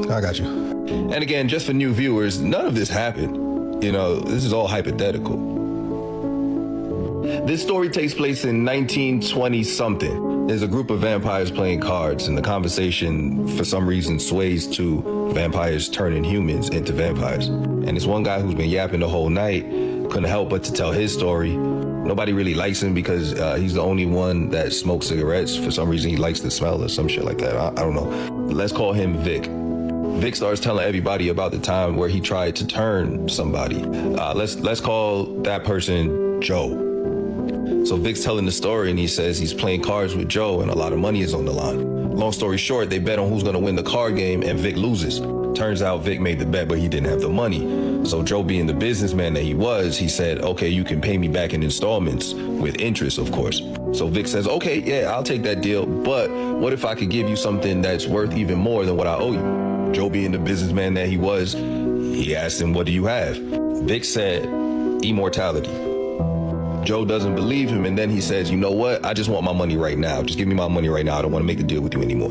I got you. And again, just for new viewers, none of this happened. You know, this is all hypothetical. This story takes place in 1920 something. There's a group of vampires playing cards, and the conversation for some reason sways to vampires turning humans into vampires. And this one guy who's been yapping the whole night couldn't help but to tell his story. Nobody really likes him because he's the only one that smokes cigarettes. For some reason, he likes the smell or some shit like that. I don't know. Let's call him Vic. Vic starts telling everybody about the time where he tried to turn somebody. Let's call that person Joe. So Vic's telling the story, and he says he's playing cards with Joe, and a lot of money is on the line. Long story short, they bet on who's going to win the card game, and Vic loses. Turns out Vic made the bet, but he didn't have the money. So Joe, being the businessman that he was, he said, okay, you can pay me back in installments with interest, of course. So Vic says, okay, yeah, I'll take that deal, but what if I could give you something that's worth even more than what I owe you? Joe, being the businessman that he was, he asked him, what do you have? Vic said, immortality. Joe doesn't believe him, and then he says, you know what? I just want my money right now. Just give me my money right now. I don't want to make a deal with you anymore.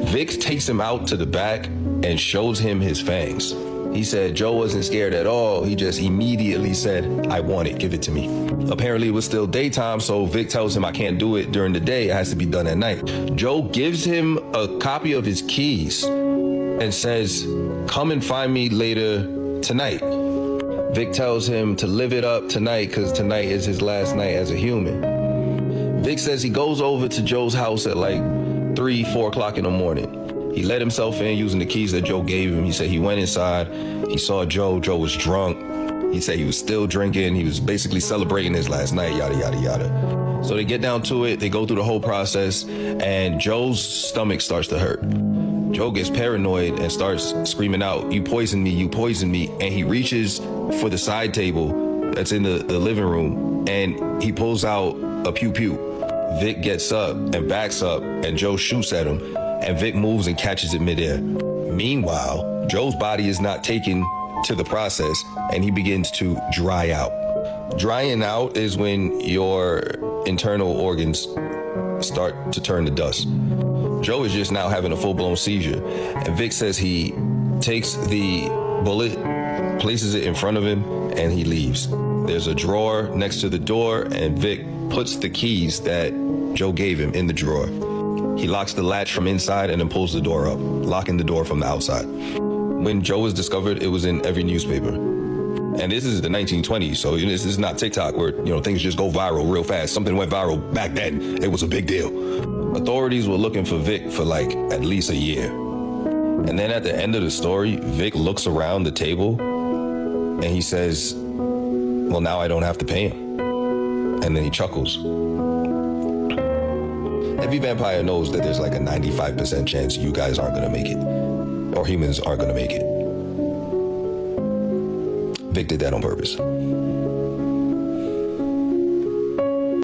Vic takes him out to the back and shows him his fangs. He said Joe wasn't scared at all. He just immediately said, I want it. Give it to me. Apparently, it was still daytime, so Vic tells him I can't do it during the day. It has to be done at night. Joe gives him a copy of his keys and says, come and find me later tonight. Vic tells him to live it up tonight because tonight is his last night as a human. Vic says he goes over to Joe's house at like 3, 4 o'clock in the morning. He let himself in using the keys that Joe gave him. He said he went inside. He saw Joe. Joe was drunk. He said he was still drinking. He was basically celebrating his last night, yada, yada, yada. So they get down to it. They go through the whole process, and Joe's stomach starts to hurt. Joe gets paranoid and starts screaming out, you poisoned me, you poisoned me. And he reaches for the side table that's in the living room, and he pulls out a pew-pew. Vic gets up and backs up, and Joe shoots at him, and Vic moves and catches it midair. Meanwhile, Joe's body is not taken to the process, and he begins to dry out. Drying out is when your internal organs start to turn to dust. Joe is just now having a full-blown seizure, and Vic says he takes the bullet, places it in front of him, and he leaves. There's a drawer next to the door, and Vic puts the keys that Joe gave him in the drawer. He locks the latch from inside and then pulls the door up, locking the door from the outside. When Joe was discovered, it was in every newspaper. And this is the 1920s, so this is not TikTok where things just go viral real fast. Something went viral back then, it was a big deal. Authorities were looking for Vic for like at least a year. And then at the end of the story, Vic looks around the table and he says, well, now I don't have to pay him. And then he chuckles. Every vampire knows that there's like a 95% chance you guys aren't gonna make it, or humans aren't gonna make it. Vic did that on purpose.